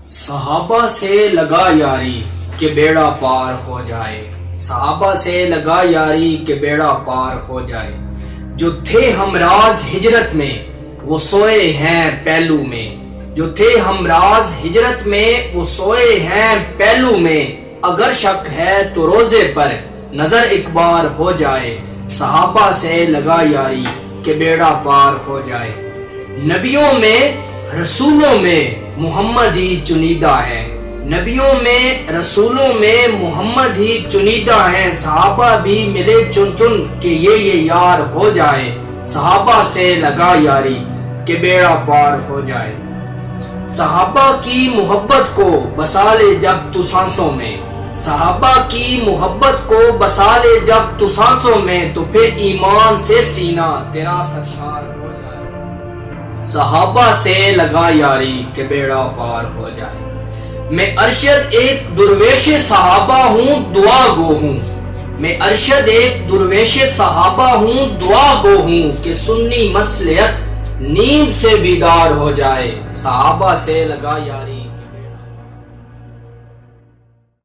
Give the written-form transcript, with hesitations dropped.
صحابہ سے لگا یاری کہ بیڑا پار ہو جائے، صحابہ سے لگا یاری کہ بیڑا پار ہو جائے، جو تھے ہمراز ہجرت میں وہ سوئے ہیں پہلو میں، جو تھے ہمراز ہجرت میں وہ سوئے ہیں پہلو میں، اگر شک ہے تو روزے پر نظر ایک بار ہو جائے، صحابہ سے لگا یاری کہ بیڑا پار ہو جائے۔ نبیوں میں رسولوں میں محمد ہی چنیدہ ہے، نبیوں میں رسولوں میں محمد ہی چنیدہ ہیں، صحابہ بھی ملے چن چن کہ یہ یار ہو جائے، صحابہ سے لگا یاری کہ بیڑا پار ہو جائے۔ صحابہ کی محبت کو بسا لے جب تو سانسوں میں، صحابہ کی محبت کو بسا لے جب تو سانسوں میں، تو پھر ایمان سے سینہ تیرا سرشار ہو جائے، صحابہ سے لگا یاری کہ بیڑا پار ہو جائے۔ میں ارشد ایک درویش صحابہ ہوں، دعا گو ہوں، میں ارشد ایک درویش صحابہ ہوں، دعا گو ہوں کہ سنی مصلحت نیند سے بیدار ہو جائے، صحابہ سے لگا یاری